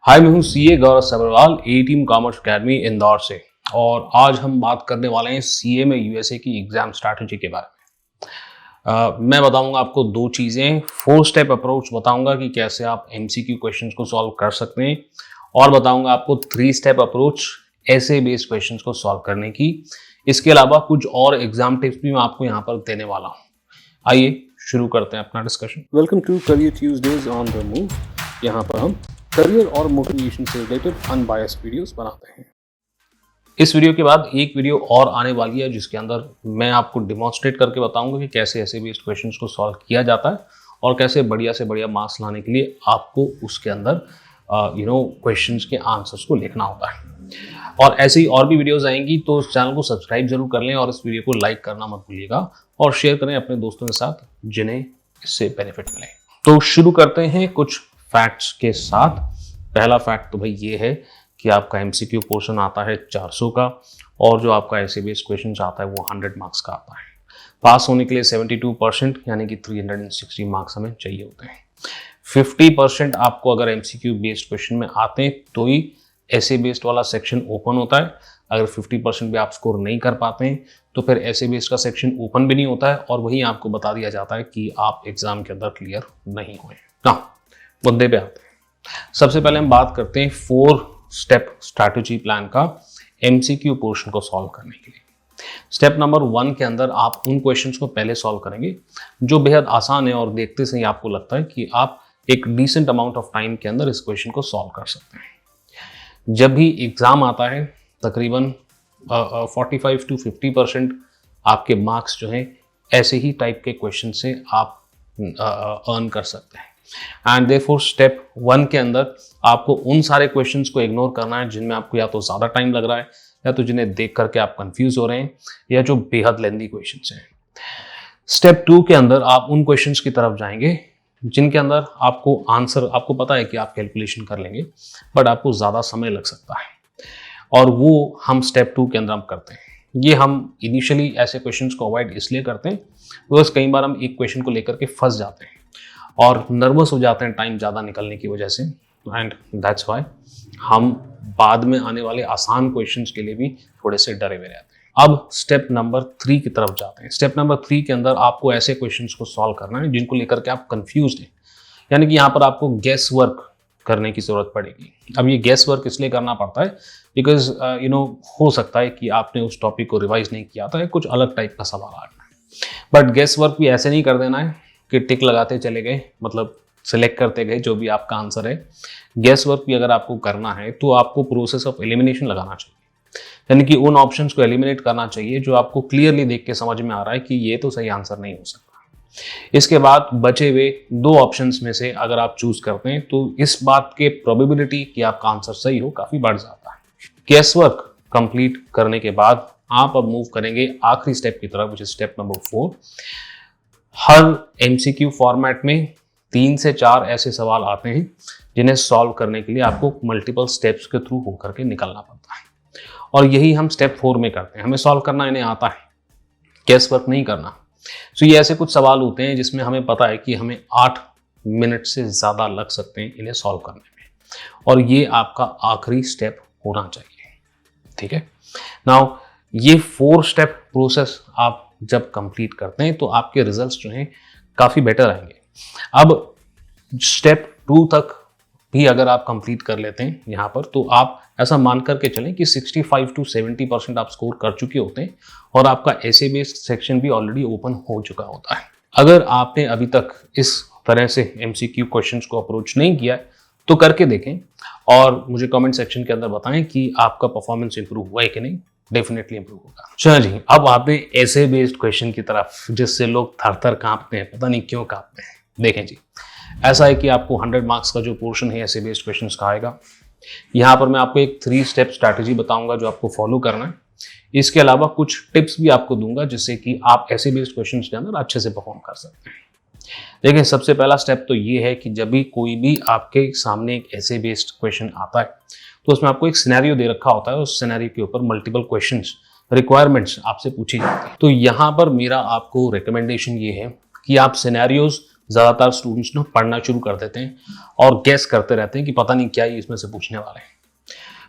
हाय, मैं हूं सीए गौरव सब्रवाल, ए team commerce academy Indore से। और आज हम बात करने वाले हैं सीए में यूएसए की एग्जाम स्ट्रैटेजी के बारे में। मैं बताऊंगा आपको दो चीज़ें। 4 स्टेप अप्रोच बताऊंगा कि कैसे आप एमसीक्यू क्वेश्चंस को सॉल्व कर सकते हैं, और बताऊंगा आपको 3 स्टेप अप्रोच ऐसे बेस्ड क्वेश्चंस को सॉल्व करने की। इसके अलावा कुछ और एग्जाम टिप्स भी मैं आपको यहाँ पर देने वाला हूँ। आइए शुरू करते हैं अपना discussion. Welcome to career Tuesdays on the move. यहाँ पर हम करियर और मोटिवेशन से रिलेटेड अनबायस्ड वीडियोस बनाते हैं। इस वीडियो के बाद एक वीडियो और आने वाली है जिसके अंदर मैं आपको डिमॉन्स्ट्रेट करके बताऊंगा कि कैसे ऐसे बेस्ड क्वेश्चंस को सॉल्व किया जाता है और कैसे बढ़िया से बढ़िया मार्क्स लाने के लिए आपको उसके अंदर क्वेश्चंस के आंसर्स को लिखना होता है। और ऐसी और भी वीडियोस आएंगी, तो इस चैनल को सब्सक्राइब जरूर कर लें और इस वीडियो को लाइक करना मत भूलिएगा और शेयर करें अपने दोस्तों के साथ जिन्हें इससे बेनिफिट मिले। तो शुरू करते हैं कुछ फैक्ट्स के साथ। पहला फैक्ट तो भाई ये है कि आपका एमसीक्यू पोर्शन आता है 400 का, और जो आपका ऐसे बेस्ड क्वेश्चन आता है वो 100 मार्क्स का आता है। पास होने के लिए 72% यानी कि 360 मार्क्स हमें चाहिए होते हैं। 50% आपको अगर एमसीक्यू बेस्ड क्वेश्चन में आते हैं तो ही ऐसे बेस्ड वाला सेक्शन ओपन होता है। अगर 50% भी आप स्कोर नहीं कर पाते हैं तो फिर ऐसे बेस्ड का सेक्शन ओपन भी नहीं होता है, और वहीं आपको बता दिया जाता है कि आप एग्जाम के अंदर क्लियर नहीं हुए। हाँ, मुद्दे पे आते हैं। सबसे पहले हम बात करते हैं 4 स्टेप स्ट्रैटेजी प्लान का एमसीक्यू पोर्शन को सॉल्व करने के लिए। स्टेप नंबर 1 के अंदर आप उन क्वेश्चंस को पहले सॉल्व करेंगे जो बेहद आसान है और देखते से ही आपको लगता है कि आप एक डिसेंट अमाउंट ऑफ टाइम के अंदर इस क्वेश्चन को सॉल्व कर सकते हैं। जब भी एग्जाम आता है तकरीबन 45 to 50% आपके मार्क्स जो हैं ऐसे ही टाइप के क्वेश्चन से आप अर्न कर सकते हैं। एंड देयरफॉर स्टेप 1 के अंदर आपको उन सारे क्वेश्चंस को इग्नोर करना है जिनमें आपको या तो ज़्यादा टाइम लग रहा है, या तो जिन्हें देख करके आप कंफ्यूज हो रहे हैं, या जो बेहद लेंदी क्वेश्चंस हैं। स्टेप 2 के अंदर आप उन क्वेश्चंस की तरफ जाएंगे जिनके अंदर आपको आंसर, आपको पता है कि आप कैलकुलेशन कर लेंगे बट आपको ज़्यादा समय लग सकता है, और वो हम स्टेप 2 के अंदर हम करते हैं। ये हम इनिशियली ऐसे क्वेश्चंस को अवॉइड इसलिए करते हैं बिकॉज कई बार हम एक क्वेश्चन को लेकर के फंस जाते हैं और नर्वस हो जाते हैं टाइम ज़्यादा निकलने की वजह से, एंड दैट्स वाई हम बाद में आने वाले आसान क्वेश्चंस के लिए भी थोड़े से डरे हुए रहते हैं। अब स्टेप नंबर 3 की तरफ जाते हैं। स्टेप नंबर 3 के अंदर आपको ऐसे क्वेश्चंस को सॉल्व करना है जिनको लेकर के आप कंफ्यूज हैं, यानी कि यहाँ पर आपको गेस वर्क करने की जरूरत पड़ेगी। अब ये गेस वर्क इसलिए करना पड़ता है बिकॉज हो सकता है कि आपने उस टॉपिक को रिवाइज नहीं किया था, कुछ अलग टाइप का सवाल आ रहा है। बट गेस वर्क भी ऐसे नहीं कर देना है कि टिक लगाते चले गए, मतलब सिलेक्ट करते गए जो भी आपका आंसर है। गेस वर्क भी अगर आपको करना है तो आपको प्रोसेस ऑफ एलिमिनेशन लगाना चाहिए, यानी कि उन ऑप्शंस को एलिमिनेट करना चाहिए जो आपको क्लियरली देख के समझ में आ रहा है कि ये तो सही आंसर नहीं हो सकता। इसके बाद बचे हुए 2 ऑप्शंस में से अगर आप चूज करते हैं तो इस बात के प्रोबेबिलिटी कि आपका आंसर सही हो काफी बढ़ जाता है। गेस वर्क कंप्लीट करने के बाद आप अब मूव करेंगे आखिरी स्टेप की तरफ, which is step number 4। Her MCQ format में 3 से 4 ऐसे सवाल आते हैं जिन्हें सॉल्व करने के लिए आपको मल्टीपल स्टेप्स के थ्रू होकर के निकलना पड़ता है, और यही हम स्टेप 4 में करते हैं। हमें सॉल्व करना इन्हें आता है, गेस वर्क नहीं करना। सो ये ऐसे कुछ सवाल होते हैं जिसमें हमें पता है कि हमें 8 मिनट से ज़्यादा लग सकते हैं इन्हें सॉल्व करने में, और ये आपका आखिरी स्टेप होना चाहिए। ठीक है, नाउ ये 4 स्टेप प्रोसेस आप जब कंप्लीट करते हैं तो आपके रिजल्ट्स जो हैं काफ़ी बेटर आएंगे। अब स्टेप 2 तक भी अगर आप कंप्लीट कर लेते हैं यहाँ पर, तो आप ऐसा मान करके चलें कि 65 to 70% आप स्कोर कर चुके होते हैं और आपका ऐसे बेस्ड सेक्शन भी ऑलरेडी ओपन हो चुका होता है। अगर आपने अभी तक इस तरह से एमसीक्यू क्वेश्चंस को अप्रोच नहीं किया है तो करके देखें और मुझे कमेंट सेक्शन के अंदर बताएं कि आपका परफॉर्मेंस इंप्रूव हुआ है कि नहीं। डेफिनेटली इंप्रूव होगा। चलो जी, अब आपने ऐसे बेस्ड क्वेश्चन की तरफ जिससे लोग थर थर कांपते हैं, पता नहीं क्यों कांपते हैं। देखें जी, ऐसा है कि आपको 100 मार्क्स का जो पोर्शन है ऐसे बेस्ड क्वेश्चंस का आएगा। यहाँ पर मैं आपको एक 3 स्टेप स्ट्रैटेजी बताऊंगा जो आपको फॉलो करना है। इसके अलावा कुछ टिप्स भी आपको दूंगा जिससे कि आप ऐसे बेस्ड क्वेश्चंस के अंदर अच्छे से परफॉर्म कर सकते हैं। देखिए, सबसे पहला स्टेप तो ये है कि जब भी कोई भी आपके सामने एक ऐसे बेस्ड क्वेश्चन आता है तो उसमें आपको एक सिनेरियो दे रखा होता है, उस सिनेरियो के ऊपर मल्टीपल क्वेश्चंस, रिक्वायरमेंट्स आपसे पूछी जाती है। तो यहाँ पर मेरा आपको रिकमेंडेशन ये है कि आप सिनेरियोज ज़्यादातर स्टूडेंट्स ना पढ़ना शुरू कर देते हैं और गेस करते रहते हैं कि पता नहीं क्या ही इसमें से पूछने वाले हैं।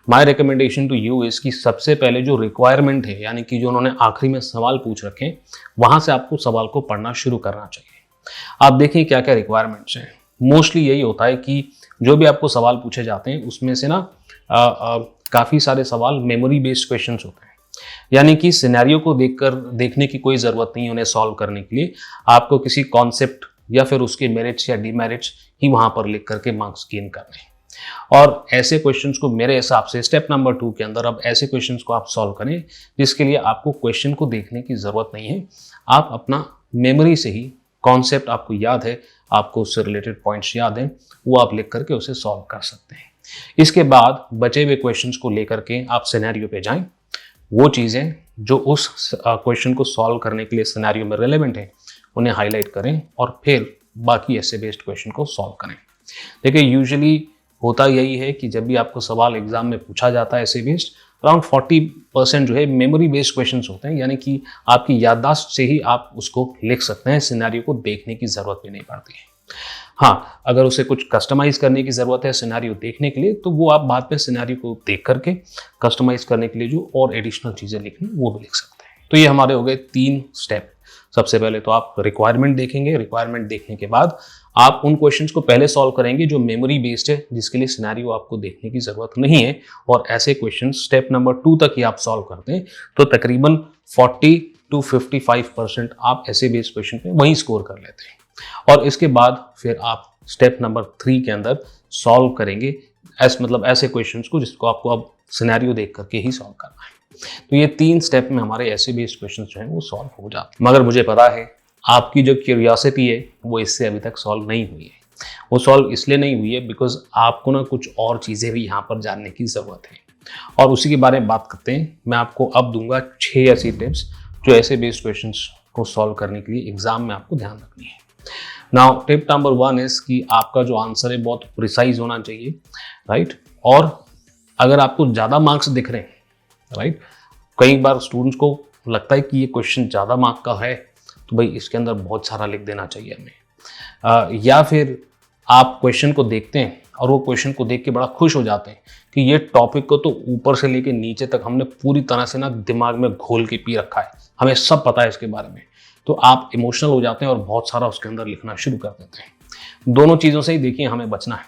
My recommendation to you is कि सबसे पहले जो रिक्वायरमेंट है, यानी कि जो उन्होंने आखिरी में सवाल पूछ रखे हैं, वहां से आपको सवाल को पढ़ना शुरू करना चाहिए। आप देखें क्या क्या रिक्वायरमेंट्स हैं। मोस्टली यही होता है कि जो भी आपको सवाल पूछे जाते हैं उसमें से ना काफ़ी सारे सवाल मेमोरी बेस्ड क्वेश्चंस होते हैं, यानी कि सिनेरियो को देखने की कोई ज़रूरत नहीं है उन्हें सॉल्व करने के लिए। आपको किसी कॉन्सेप्ट या फिर उसके मेरिट्स या डिमेरिट्स ही वहाँ पर लिख करके मार्क्स गेन करने हैं। और ऐसे क्वेश्चंस को मेरे हिसाब से स्टेप नंबर 2 के अंदर अब ऐसे क्वेश्चंस को आप सॉल्व करें जिसके लिए आपको क्वेश्चन को देखने की ज़रूरत नहीं है। आप अपना मेमोरी से ही कॉन्सेप्ट आपको याद है, आपको उससे रिलेटेड पॉइंट्स याद हैं, वो आप लिख करके उसे सॉल्व कर सकते हैं। इसके बाद बचे हुए क्वेश्चंस को लेकर के आप सिनेरियो पे जाएं। वो चीज़ें जो उस क्वेश्चन को सॉल्व करने के लिए सिनेरियो में रिलेवेंट है उन्हें हाईलाइट करें और फिर बाकी ऐसे बेस्ड क्वेश्चन को सॉल्व करें। देखिए यूजुअली होता यही है कि जब भी आपको सवाल एग्जाम में पूछा जाता है ऐसे बेस्ड, अराउंड 40% जो है मेमोरी बेस्ड क्वेश्चंस होते हैं, यानी कि आपकी याददाश्त से ही आप उसको लिख सकते हैं, सिनेरियो को देखने की ज़रूरत भी नहीं पड़ती है। हाँ, अगर उसे कुछ कस्टमाइज करने की ज़रूरत है सिनेरियो देखने के लिए, तो वो आप बाद में सिनेरियो को देख करके कस्टमाइज करने के लिए जो और एडिशनल चीज़ें लिखनी वो भी लिख सकते हैं। तो ये हमारे हो गए 3 स्टेप। सबसे पहले तो आप रिक्वायरमेंट देखेंगे, रिक्वायरमेंट देखने के बाद आप उन क्वेश्चंस को पहले सॉल्व करेंगे जो मेमोरी बेस्ड है, जिसके लिए सिनेरियो आपको देखने की ज़रूरत नहीं है, और ऐसे क्वेश्चंस स्टेप नंबर 2 तक ही आप सॉल्व करते हैं तो तकरीबन 40 to 55% आप ऐसे बेस्ड क्वेश्चन पे वहीं स्कोर कर लेते हैं। और इसके बाद फिर आप स्टेप नंबर 3 के अंदर सॉल्व करेंगे ऐसे क्वेश्चंस को जिसको आपको अब सिनेरियो देख करके ही सॉल्व करना है। तो ये 3 स्टेप में हमारे ऐसे बेस्ड क्वेश्चंस जो हैं वो सॉल्व हो जाते हैं। मगर मुझे पता है आपकी जो क्यूरियोसिटी है वो इससे अभी तक सॉल्व नहीं हुई है। वो सॉल्व इसलिए नहीं हुई है बिकॉज आपको ना कुछ और चीज़ें भी यहाँ पर जानने की ज़रूरत है, और उसी के बारे में बात करते हैं। मैं आपको अब दूंगा 6 ऐसी टिप्स जो ऐसे बेस्ड क्वेश्चंस को सॉल्व करने के लिए एग्जाम में आपको ध्यान रखनी है। नाउ टिप नंबर 1 इज कि आपका जो आंसर है बहुत प्रिसाइज होना चाहिए, राइट। और अगर आपको ज़्यादा मार्क्स दिख रहे हैं, राइट, कई बार स्टूडेंट्स को लगता है कि ये क्वेश्चन ज़्यादा मार्क का है तो भाई इसके अंदर बहुत सारा लिख देना चाहिए हमें, या फिर आप क्वेश्चन को देखते हैं और वो क्वेश्चन को देख के बड़ा खुश हो जाते हैं कि ये टॉपिक को तो ऊपर से लेके नीचे तक हमने पूरी तरह से ना दिमाग में घोल के पी रखा है, हमें सब पता है इसके बारे में, तो आप इमोशनल हो जाते हैं और बहुत सारा उसके अंदर लिखना शुरू कर देते हैं। दोनों चीज़ों से ही देखिए हमें बचना है।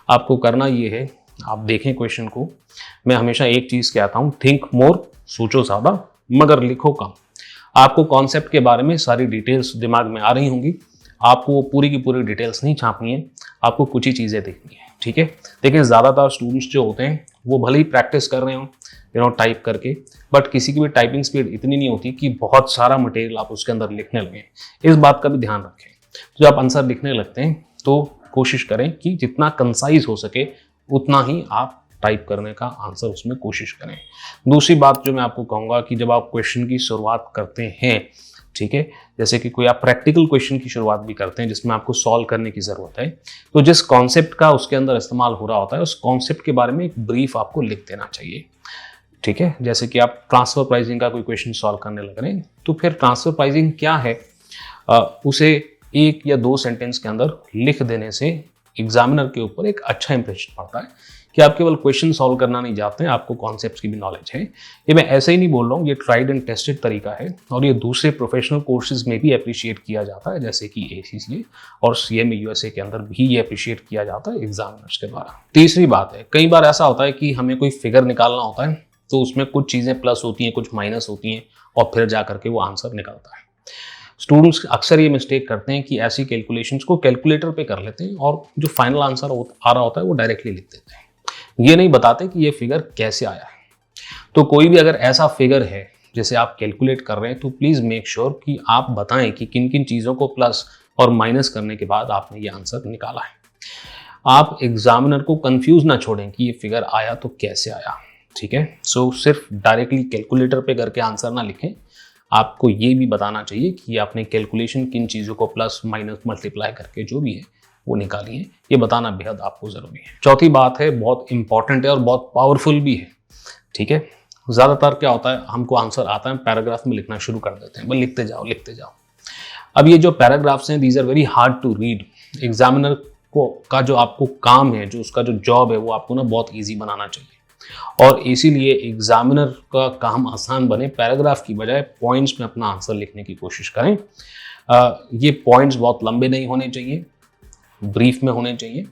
आपको करना ये है, आप देखें क्वेश्चन को। मैं हमेशा एक चीज़ कहता हूँ, थिंक मोर, सोचो ज़्यादा मगर लिखो कम। आपको कॉन्सेप्ट के बारे में सारी डिटेल्स दिमाग में आ रही होंगी, आपको वो पूरी की पूरी डिटेल्स नहीं छापनी है, आपको कुछ ही चीज़ें देखनी है, ठीक है। देखिए ज़्यादातर स्टूडेंट्स जो होते हैं वो भले ही प्रैक्टिस कर रहे हो टाइप करके, बट किसी की भी टाइपिंग स्पीड इतनी नहीं होती कि बहुत सारा मटेरियल आप उसके अंदर लिखने लगें। इस बात का भी ध्यान रखें। तो जब आप आंसर लिखने लगते हैं तो कोशिश करें कि जितना कंसाइज हो सके उतना ही आप टाइप करने का आंसर उसमें कोशिश करें। दूसरी बात जो मैं आपको कहूँगा कि जब आप क्वेश्चन की शुरुआत करते हैं, ठीक है, जैसे कि कोई आप प्रैक्टिकल क्वेश्चन की शुरुआत भी करते हैं जिसमें आपको सॉल्व करने की ज़रूरत है, तो जिस कॉन्सेप्ट का उसके अंदर इस्तेमाल हो रहा होता है उस कॉन्सेप्ट के बारे में एक ब्रीफ आपको लिख देना चाहिए, ठीक है। जैसे कि आप ट्रांसफर प्राइसिंग का कोई क्वेश्चन सॉल्व करने लग रहे हैं तो फिर ट्रांसफर प्राइसिंग क्या है उसे 1 या 2 सेंटेंस के अंदर लिख देने से एग्जामिनर के ऊपर एक अच्छा इंप्रेशन पड़ता है कि आप केवल क्वेश्चन सॉल्व करना नहीं चाहते हैं, आपको कॉन्सेप्ट्स की भी नॉलेज है। ये मैं ऐसे ही नहीं बोल रहा हूँ, ये ट्राइड एंड टेस्टेड तरीका है और ये दूसरे प्रोफेशनल कोर्सेज में भी अप्रिशिएट किया जाता है, जैसे कि ACCA और CMA USA के अंदर भी ये अप्रिशिएट किया जाता है एग्जामिनर्स के द्वारा। तीसरी बात है, कई बार ऐसा होता है कि हमें कोई फिगर निकालना होता है तो उसमें कुछ चीज़ें प्लस होती हैं, कुछ माइनस होती हैं और फिर जा करके वो आंसर निकलता है। स्टूडेंट्स अक्सर ये मिस्टेक करते हैं कि ऐसी कैलकुलेशंस को कैलकुलेटर पे कर लेते हैं और जो फाइनल आंसर आ रहा होता है वो डायरेक्टली लिख देते हैं। ये नहीं बताते कि ये फिगर कैसे आया है। तो कोई भी अगर ऐसा फिगर है जिसे आप कैलकुलेट कर रहे हैं तो प्लीज़ मेक श्योर कि आप बताएं कि किन किन चीज़ों को प्लस और माइनस करने के बाद आपने ये आंसर निकाला है। आप एग्जामिनर को कंफ्यूज ना छोड़ें कि ये फिगर आया तो कैसे आया, ठीक है। सो सिर्फ डायरेक्टली कैलकुलेटर पे करके आंसर ना लिखें, आपको ये भी बताना चाहिए कि आपने कैलकुलेशन किन चीज़ों को प्लस माइनस मल्टीप्लाई करके जो भी है वो निकाली है, ये बताना बेहद आपको ज़रूरी है। चौथी बात है, बहुत इंपॉर्टेंट है और बहुत पावरफुल भी है, ठीक है। ज़्यादातर क्या होता है, हमको आंसर आता है, पैराग्राफ में लिखना शुरू कर देते हैं, बस लिखते जाओ लिखते जाओ। अब ये जो पैराग्राफ्स हैं these are very hard to read. Examiner को का जो आपको काम है, जो उसका जो जॉब है, वो आपको ना बहुत ईजी बनाना चाहिए और इसीलिए एग्जामिनर का काम आसान बने, पैराग्राफ की बजाय पॉइंट्स में अपना आंसर लिखने की कोशिश करें। ये पॉइंट्स बहुत लंबे नहीं होने चाहिए, ब्रीफ में होने चाहिए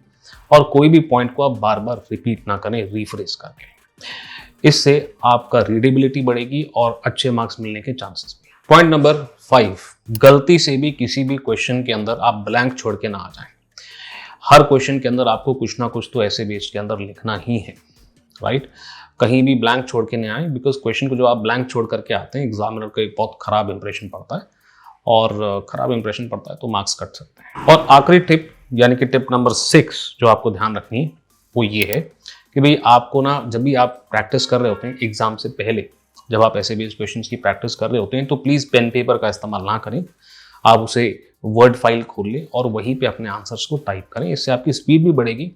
और कोई भी पॉइंट को आप बार बार रिपीट ना करें रिफ्रेश करके। इससे आपका रीडेबिलिटी बढ़ेगी और अच्छे मार्क्स मिलने के चांसेस भी। पॉइंट नंबर 5, गलती से भी किसी भी क्वेश्चन के अंदर आप ब्लैंक छोड़ के ना आ जाएं। हर क्वेश्चन के अंदर आपको कुछ ना कुछ तो ऐसे बेस के अंदर लिखना ही है, राइट। कहीं भी ब्लैंक छोड़ के नहीं आए, बिकॉज क्वेश्चन को जो आप ब्लैंक छोड़ करके आते हैं एग्जामिनर को एक बहुत खराब इंप्रेशन पड़ता है और खराब इंप्रेशन पड़ता है तो मार्क्स कट सकते हैं। और आखिरी टिप यानी कि टिप नंबर 6 जो आपको ध्यान रखनी है वो ये है कि भाई आपको ना जब भी आप प्रैक्टिस कर रहे होते हैं एग्जाम से पहले, जब आप ऐसे बेस्ड क्वेश्चंस की प्रैक्टिस कर रहे होते हैं तो प्लीज़ पेन पेपर का इस्तेमाल ना करें। आप उसे वर्ड फाइल खोल लें और वहीं पे अपने आंसर्स को टाइप करें। इससे आपकी स्पीड भी बढ़ेगी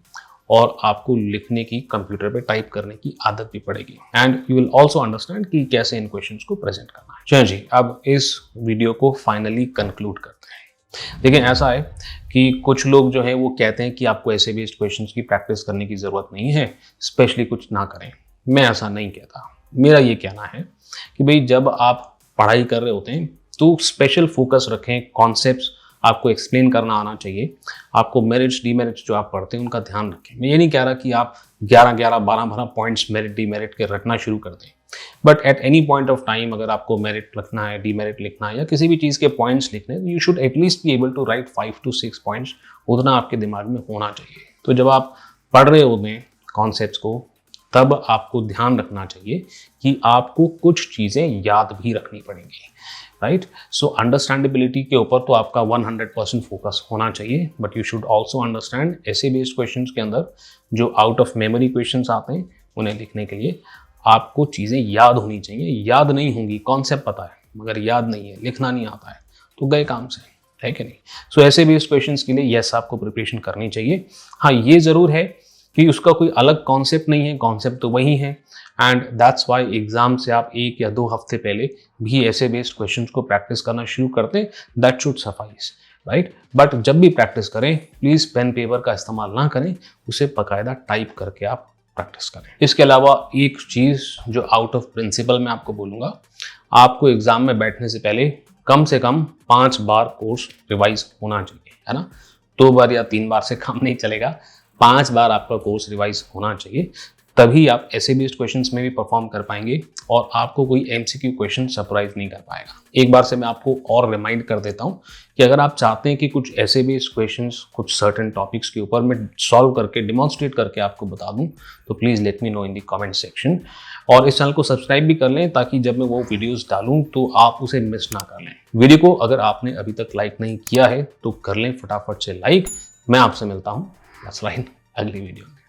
और आपको लिखने की, कंप्यूटर पे टाइप करने की आदत भी पड़ेगी and you will also understand कि कैसे इन क्वेश्चंस को प्रेजेंट करना है। चलिए जी, अब इस वीडियो को फाइनली कंक्लूड करते हैं। देखिए, ऐसा है कि कुछ लोग जो है वो कहते हैं कि आपको ऐसे बेस्ड क्वेश्चंस की प्रैक्टिस करने की ज़रूरत नहीं है, स्पेशली कुछ ना करें। मैं ऐसा नहीं कहता। मेरा ये कहना है कि भाई जब आप पढ़ाई कर रहे होते हैं तो स्पेशल फोकस रखें, कॉन्सेप्ट्स आपको एक्सप्लेन करना आना चाहिए। आपको मेरिट्स डीमेरिट्स जो आप पढ़ते हैं उनका ध्यान रखें। मैं ये नहीं कह रहा कि आप 11-11, 12-12 पॉइंट्स मेरिट डीमेरिट के रटना शुरू कर दें, but at any point of time अगर आपको मेरिट लिखना है, डीमेरिट लिखना है या किसी भी चीज़ के पॉइंट्स लिखने हैं, you should at least be able to write 5 to 6 points. उतना आपके दिमाग में होना चाहिए। तो जब आप पढ़ रहे होते हैं कॉन्सेप्ट्स को तब आपको ध्यान रखना चाहिए कि आपको कुछ चीज़ें याद भी रखनी पड़ेंगी, राइट। सो अंडरस्टैंडेबिलिटी के ऊपर तो आपका 100% फोकस होना चाहिए, but you should also understand ऐसे बेस्ड क्वेश्चंस के अंदर जो आउट ऑफ मेमोरी क्वेश्चंस आते हैं उन्हें लिखने के लिए आपको चीज़ें याद होनी चाहिए। याद नहीं होंगी, कॉन्सेप्ट पता है मगर याद नहीं है, लिखना नहीं आता है तो गए काम से, है कि नहीं। सो ऐसे बेस्ड क्वेश्चंस के लिए यस आपको प्रिपरेशन करनी चाहिए। हाँ, ये ज़रूर है कि उसका कोई अलग कॉन्सेप्ट नहीं है, कॉन्सेप्ट तो वही है एंड दैट्स वाई एग्जाम से आप 1 या 2 हफ्ते पहले भी ऐसे बेस्ड क्वेश्चंस को प्रैक्टिस करना शुरू करते हैं। That should suffice, right. But जब भी प्रैक्टिस करें प्लीज़ पेन पेपर का इस्तेमाल ना करें, उसे बाकायदा टाइप करके आप प्रैक्टिस करें। इसके अलावा एक चीज़ जो आउट ऑफ प्रिंसिपल मैं आपको बोलूँगा, आपको एग्जाम में बैठने से पहले कम से कम 5 बार कोर्स रिवाइज होना चाहिए, है ना। 2 बार या 3 बार से काम नहीं चलेगा, 5 बार आपका कोर्स रिवाइज होना चाहिए। तभी आप ऐसे बेस्ड क्वेश्चंस में भी परफॉर्म कर पाएंगे और आपको कोई एमसीक्यू क्वेश्चन सरप्राइज नहीं कर पाएगा। एक बार से मैं आपको और रिमाइंड कर देता हूं कि अगर आप चाहते हैं कि कुछ ऐसे बेस्ड क्वेश्चंस कुछ सर्टेन टॉपिक्स के ऊपर मैं सॉल्व करके डिमॉन्स्ट्रेट करके आपको बता दूं तो please let me know in the comment section. और इस चैनल को सब्सक्राइब भी कर लें ताकि जब मैं वो वीडियोज़ डालूँ तो आप उसे मिस ना कर लें। वीडियो को अगर आपने अभी तक लाइक नहीं किया है तो कर लें फटाफट से लाइक। मैं आपसे मिलता हूँ अगली वीडियो में।